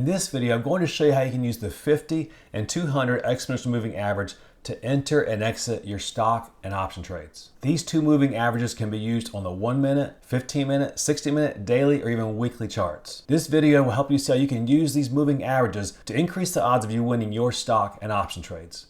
In this video, I'm going to show you how you can use the 50 and 200 exponential moving average to enter and exit your stock and option trades. These two moving averages can be used on the 1 minute, 15 minute, 60 minute, daily, or even weekly charts. This video will help you see how you can use these moving averages to increase the odds of you winning your stock and option trades.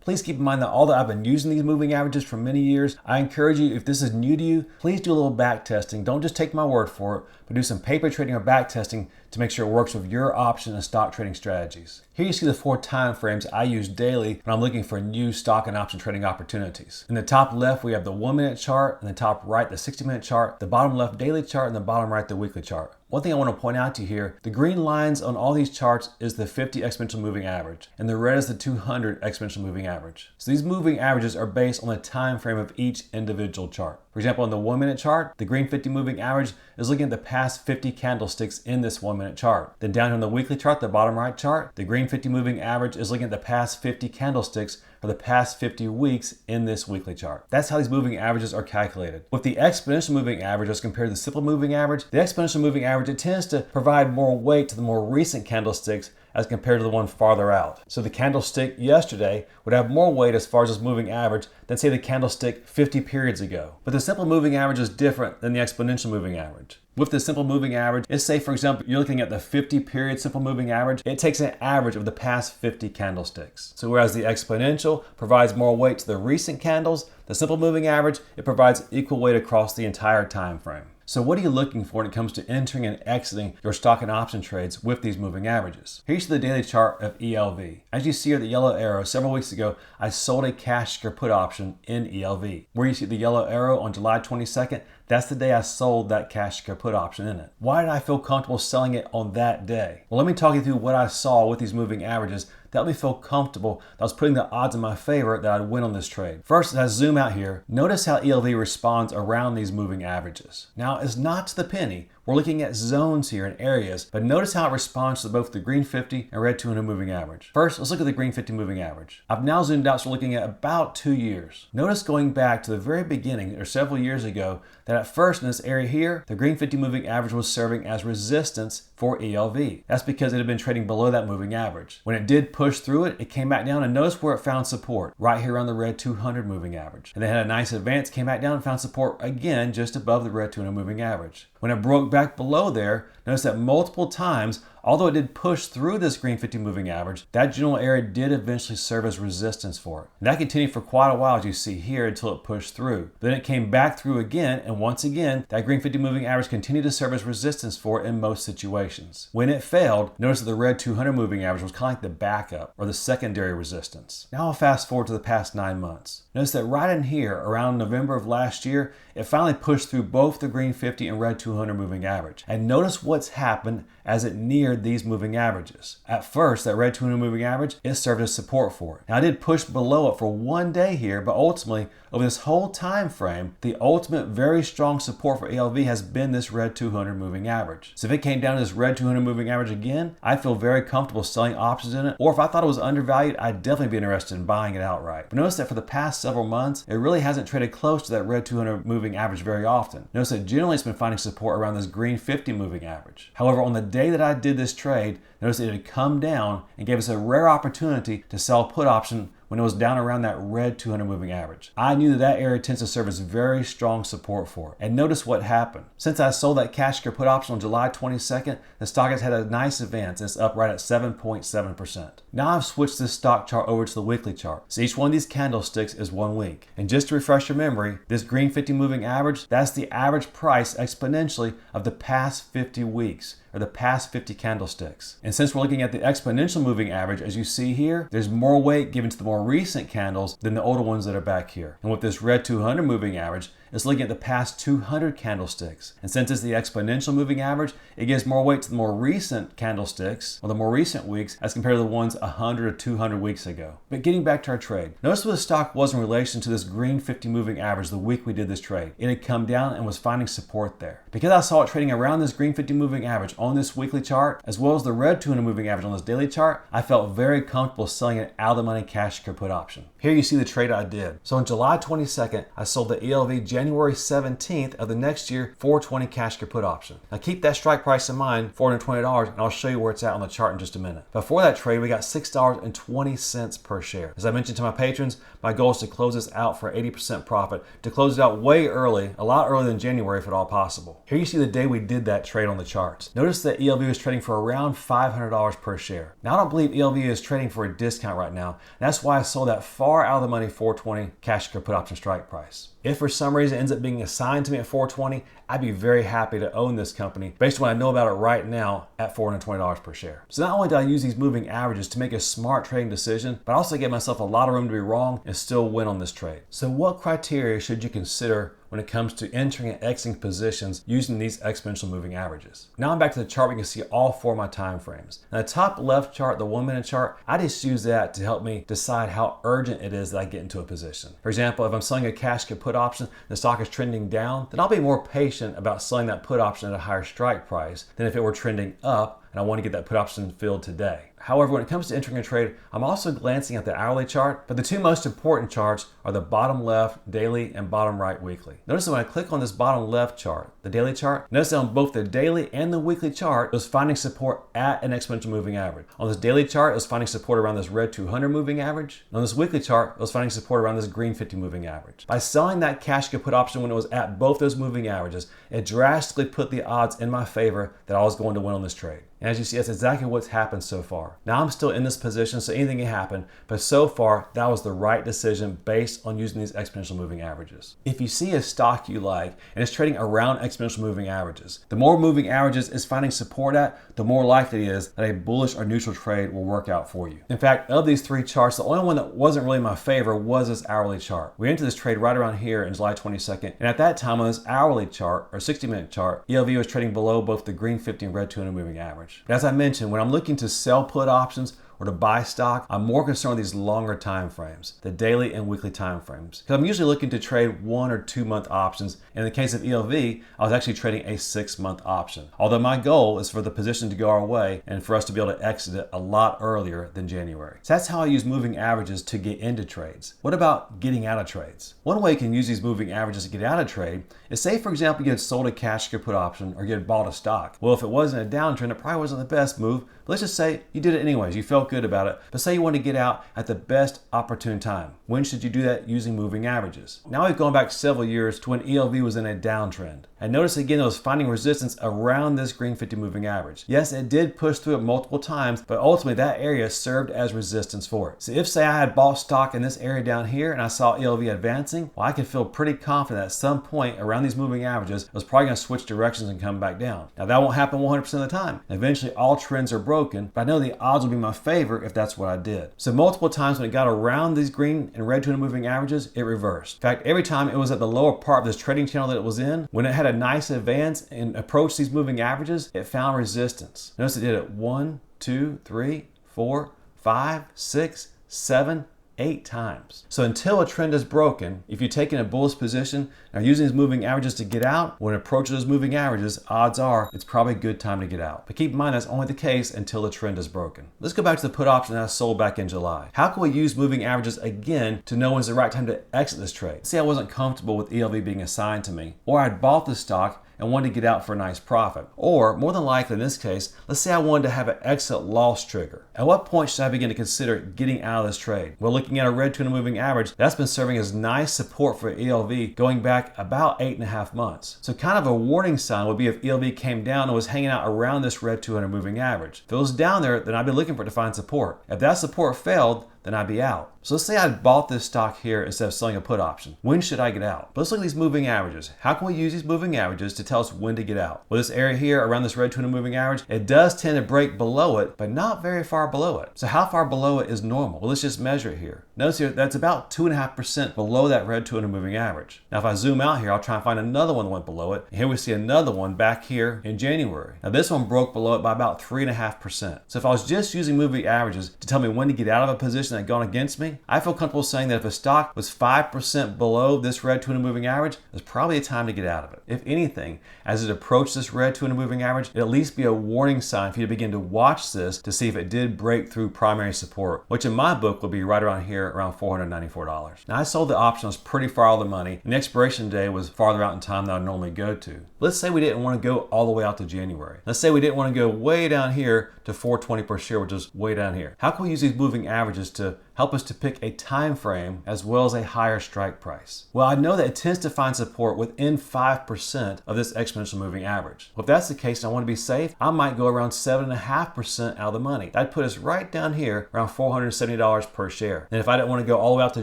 Please keep in mind that although I've been using these moving averages for many years, I encourage you, if this is new to you, please do a little back testing. Don't just take my word for it, but do some paper trading or back testing to make sure it works with your option and stock trading strategies. Here you see the 4 time frames I use daily when I'm looking for new stock and option trading opportunities. In the top left, we have the 1 minute chart, in the top right, the 60 minute chart, the bottom left, daily chart, and the bottom right, the weekly chart. One thing I want to point out to you here, the green lines on all these charts is the 50 exponential moving average, and the red is the 200 exponential moving average. So these moving averages are based on the time frame of each individual chart. For example, in the 1 minute chart, the green 50 moving average is looking at the past 50 candlesticks in this 1 minute chart. Then down on the weekly chart, the bottom right chart, the green 50 moving average is looking at the past 50 candlesticks for the past 50 weeks in this weekly chart. That's how these moving averages are calculated. With the exponential moving average as compared to the simple moving average, the exponential moving average, it tends to provide more weight to the more recent candlesticks as compared to the one farther out. So the candlestick yesterday would have more weight as far as this moving average than say the candlestick 50 periods ago. But the simple moving average is different than the exponential moving average. With the simple moving average, let's say for example, you're looking at the 50 period simple moving average, it takes an average of the past 50 candlesticks. So whereas the exponential provides more weight to the recent candles, the simple moving average, it provides equal weight across the entire time frame. So what are you looking for when it comes to entering and exiting your stock and option trades with these moving averages? Here you see the daily chart of ELV. As you see here, the yellow arrow, several weeks ago, I sold a cash secured put option in ELV. Where you see the yellow arrow on July 22nd, that's the day I sold that cash secured put option in it. Why did I feel comfortable selling it on that day? Well, let me talk you through what I saw with these moving averages that helped me feel comfortable that I was putting the odds in my favor that I'd win on this trade. First, as I zoom out here, notice how ELV responds around these moving averages. Now, it's not to the penny. We're looking at zones here and areas, but notice how it responds to both the green 50 and red 200 moving average. First, let's look at the green 50 moving average. I've now zoomed out, so we're looking at about 2 years. Notice going back to the very beginning, or several years ago, that at first in this area here, the green 50 moving average was serving as resistance for ELV. That's because it had been trading below that moving average. When it did push through it, it came back down, and notice where it found support, right here on the red 200 moving average. And then had a nice advance, came back down and found support again just above the red 200 moving average. When it broke back below there, notice that multiple times, although it did push through this green 50 moving average, that general area did eventually serve as resistance for it. And that continued for quite a while, as you see here, until it pushed through. Then it came back through again, and once again, that green 50 moving average continued to serve as resistance for it in most situations. When it failed, notice that the red 200 moving average was kind of like the backup, or the secondary resistance. Now I'll fast forward to the past 9 months. Notice that right in here, around November of last year, it finally pushed through both the green 50 and red 200 moving average. And notice what's happened as it neared these moving averages. At first, that red 200 moving average, it served as support for it. Now I did push below it for 1 day here, but ultimately, over this whole time frame, the ultimate very strong support for ELV has been this red 200 moving average. So if it came down to this red 200 moving average again, I feel very comfortable selling options in it, or if I thought it was undervalued, I'd definitely be interested in buying it outright. But notice that for the past several months, it really hasn't traded close to that red 200 moving average very often. Notice that generally it's been finding support around this green 50 moving average. However, on the day that I did this trade, notice it had come down and gave us a rare opportunity to sell a put option when it was down around that red 200 moving average. I knew that area tends to serve as very strong support for it. And notice what happened. Since I sold that cash secured put option on July 22nd, the stock has had a nice advance. It's up right at 7.7%. Now I've switched this stock chart over to the weekly chart. So each one of these candlesticks is 1 week. And just to refresh your memory, this green 50 moving average, that's the average price exponentially of the past 50 weeks, or the past 50 candlesticks. And since we're looking at the exponential moving average, as you see here, there's more weight given to the more recent candles than the older ones that are back here. And with this red 200 moving average, it's looking at the past 200 candlesticks. And since it's the exponential moving average, it gives more weight to the more recent candlesticks, or the more recent weeks, as compared to the ones 100 or 200 weeks ago. But getting back to our trade, notice where the stock was in relation to this green 50 moving average the week we did this trade. It had come down and was finding support there. Because I saw it trading around this green 50 moving average on this weekly chart, as well as the red 200 moving average on this daily chart, I felt very comfortable selling an out of the money cash secured put option. Here you see the trade I did. So on July 22nd, I sold the ELV January January 17th of the next year 420 cash or put option. Now keep that strike price in mind, $420, and I'll show you where it's at on the chart in just a minute. Before that trade, we got $6.20 per share. As I mentioned to my patrons, my goal is to close this out for 80% profit, to close it out way early, a lot earlier than January if at all possible. Here you see the day we did that trade on the charts. Notice that ELV was trading for around $500 per share. Now I don't believe ELV is trading for a discount right now. And that's why I sold that far out of the money 420 cash or put option strike price. If for some reason it ends up being assigned to me at 420, I'd be very happy to own this company based on what I know about it right now at $420 per share. So not only do I use these moving averages to make a smart trading decision, but I also give myself a lot of room to be wrong and still win on this trade. So what criteria should you consider when it comes to entering and exiting positions using these exponential moving averages? Now I'm back to the chart where you can see all four of my time frames. Now the top left chart, the 1 minute chart, I just use that to help me decide how urgent it is that I get into a position. For example, if I'm selling a cash put option, the stock is trending down, then I'll be more patient about selling that put option at a higher strike price than if it were trending up and I want to get that put option filled today. However, when it comes to entering a trade, I'm also glancing at the hourly chart, but the two most important charts are the bottom left daily and bottom right weekly. Notice that when I click on this bottom left chart, the daily chart, notice that on both the daily and the weekly chart, it was finding support at an exponential moving average. On this daily chart, it was finding support around this red 200 moving average. And on this weekly chart, it was finding support around this green 50 moving average. By selling that cash put option when it was at both those moving averages, it drastically put the odds in my favor that I was going to win on this trade. And as you see, that's exactly what's happened so far. Now I'm still in this position, so anything can happen, but so far that was the right decision based on using these exponential moving averages. If you see a stock you like and it's trading around exponential moving averages, the more moving averages it's finding support at, the more likely it is that a bullish or neutral trade will work out for you. In fact, of these three charts, the only one that wasn't really in my favor was this hourly chart. We entered this trade right around here in July 22nd, and at that time on this hourly chart, or 60-minute chart, ELV was trading below both the green 50 and red 200 moving average. But as I mentioned, when I'm looking to sell put options or to buy stock, I'm more concerned with these longer time frames, the daily and weekly time frames. Because I'm usually looking to trade 1 or 2 month options. In the case of ELV, I was actually trading a 6-month option. Although my goal is for the position to go our way and for us to be able to exit it a lot earlier than January. So that's how I use moving averages to get into trades. What about getting out of trades? One way you can use these moving averages to get out of trade is, say for example, you had sold a cash put option or you had bought a stock. Well, if it wasn't a downtrend, it probably wasn't the best move, but let's just say you did it anyways. You felt good about it, but say you want to get out at the best opportune time. When should you do that? Using moving averages. Now we've gone back several years to when ELV was in a downtrend. And notice again, it was finding resistance around this green 50 moving average. Yes, it did push through it multiple times, but ultimately that area served as resistance for it. So if say I had bought stock in this area down here and I saw ELV advancing, well, I could feel pretty confident at some point around these moving averages, it was probably going to switch directions and come back down. Now that won't happen 100% of the time. Eventually all trends are broken, but I know the odds will be in my favor if that's what I did. So multiple times when it got around these green and red 200 moving averages, it reversed. In fact, every time it was at the lower part of this trading channel that it was in, when it had a nice advance and approached these moving averages, it found resistance. Notice it did it 1, 2, 3, 4, 5, 6, 7, 8 times. So until a trend is broken, if you're taking a bullish position and are using these moving averages to get out, when it approaches those moving averages, odds are it's probably a good time to get out. But keep in mind that's only the case until the trend is broken. Let's go back to the put option that I sold back in July. How can we use moving averages again to know when's the right time to exit this trade? See, I wasn't comfortable with ELV being assigned to me, or I'd bought the stock and wanted to get out for a nice profit. Or more than likely in this case, let's say I wanted to have an exit loss trigger. At what point should I begin to consider getting out of this trade? Well, looking at a red 200 moving average, that's been serving as nice support for ELV going back about 8.5 months. So kind of a warning sign would be if ELV came down and was hanging out around this red 200 moving average. If it was down there, then I'd be looking for it to find support. If that support failed, then I'd be out. So let's say I bought this stock here instead of selling a put option. When should I get out? But let's look at these moving averages. How can we use these moving averages to tell us when to get out? Well, this area here around this red 200 moving average, it does tend to break below it, but not very far below it. So how far below it is normal? Well, let's just measure it here. Notice here, that's about 2.5% below that red 200 moving average. Now, if I zoom out here, I'll try and find another one that went below it. And here we see another one back here in January. Now, this one broke below it by about 3.5%. So if I was just using moving averages to tell me when to get out of a position position had gone against me, I feel comfortable saying that if a stock was 5% below this red 200 moving average, it's probably a time to get out of it. If anything, as it approached this red 200 moving average, it'd at least be a warning sign for you to begin to watch this to see if it did break through primary support, which in my book will be right around here, around $494. Now I sold the option, I was pretty far out of the money, and the expiration day was farther out in time than I normally go to. Let's say we didn't want to go all the way out to January. Let's say we didn't want to go way down here to $420 per share, which is way down here. How can we use these moving averages to help us to pick a time frame as well as a higher strike price? Well, I know that it tends to find support within 5% of this exponential moving average. Well, if that's the case and I want to be safe, I might go around 7.5% out of the money. That'd put us right down here around $470 per share. And if I didn't want to go all the way out to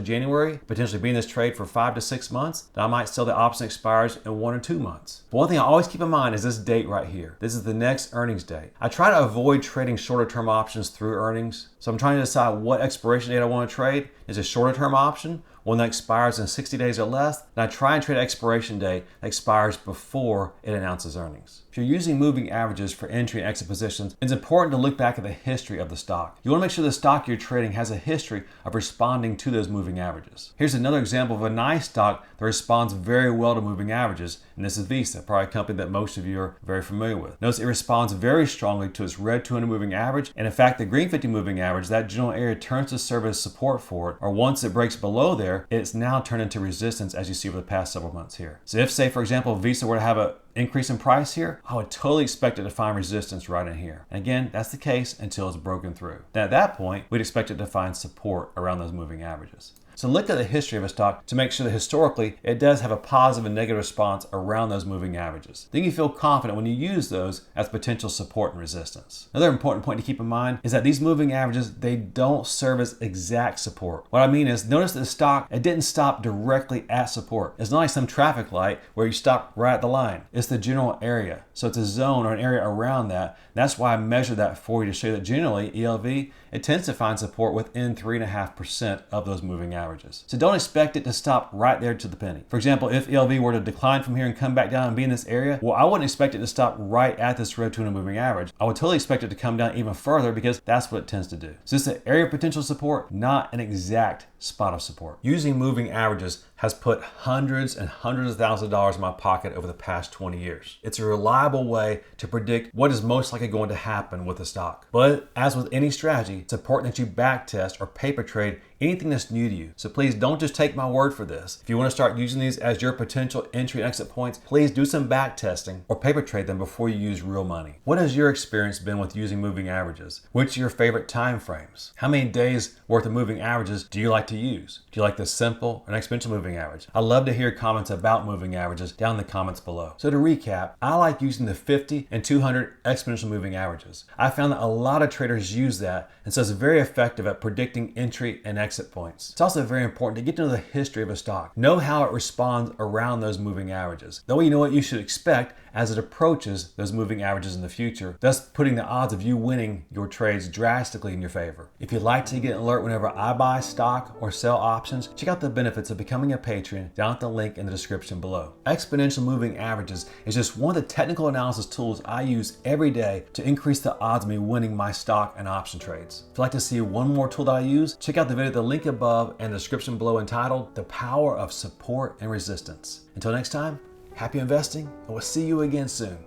January, potentially be in this trade for 5 to 6 months, then I might sell the option expires in 1 or 2 months. But one thing I always keep in mind is this date right here. This is the next earnings date. I try to avoid trading shorter term options through earnings. So I'm trying to decide what expiration date I want to trade. Is a shorter term option, one that expires in 60 days or less, and I try and trade an expiration date that expires before it announces earnings. If you're using moving averages for entry and exit positions, it's important to look back at the history of the stock. You want to make sure the stock you're trading has a history of responding to those moving averages. Here's another example of a nice stock that responds very well to moving averages, and this is Visa, probably a company that most of you are very familiar with. Notice it responds very strongly to its red 200 moving average, and in fact the green 50 moving average, that general area turns to serve as support for it, or once it breaks below there, it's now turned into resistance as you see over the past several months here. So if, say for example, Visa were to have an increase in price here, I would totally expect it to find resistance right in here. And again, that's the case until it's broken through. Then at that point, we'd expect it to find support around those moving averages. So look at the history of a stock to make sure that historically it does have a positive and negative response around those moving averages. Then you feel confident when you use those as potential support and resistance. Another important point to keep in mind is that these moving averages, they don't serve as exact support. What I mean is, notice that the stock, it didn't stop directly at support. It's not like some traffic light where you stop right at the line. It's the general area. So it's a zone or an area around that. That's why I measured that for you to show you that generally ELV, it tends to find support within 3.5% of those moving averages. So don't expect it to stop right there to the penny. For example, if ELV were to decline from here and come back down and be in this area, well, I wouldn't expect it to stop right at this red 200 moving average. I would totally expect it to come down even further because that's what it tends to do. So it's an area of potential support, not an exact spot of support. Using moving averages has put hundreds and hundreds of thousands of dollars in my pocket over the past 20 years. It's a reliable way to predict what is most likely going to happen with a stock. But as with any strategy, it's important that you back test or paper trade anything that's new to you. So please don't just take my word for this. If you want to start using these as your potential entry and exit points, please do some back testing or paper trade them before you use real money. What has your experience been with using moving averages? Which are your favorite time frames? How many days worth of moving averages do you like to use? Do you like the simple or exponential moving average? I'd love to hear comments about moving averages down in the comments below. So to recap, I like using the 50 and 200 exponential moving averages. I found that a lot of traders use that, and so it's very effective at predicting entry and exit points. It's also very important to get to know the history of a stock. Know how it responds around those moving averages. That way you know what you should expect as it approaches those moving averages in the future, thus putting the odds of you winning your trades drastically in your favor. If you'd like to get an alert whenever I buy stock or sell options, check out the benefits of becoming a patron down at the link in the description below. Exponential moving averages is just one of the technical analysis tools I use every day to increase the odds of me winning my stock and option trades. If you'd like to see one more tool that I use, check out the video at the link above and the description below entitled The Power of Support and Resistance. Until next time, happy investing, and we'll see you again soon.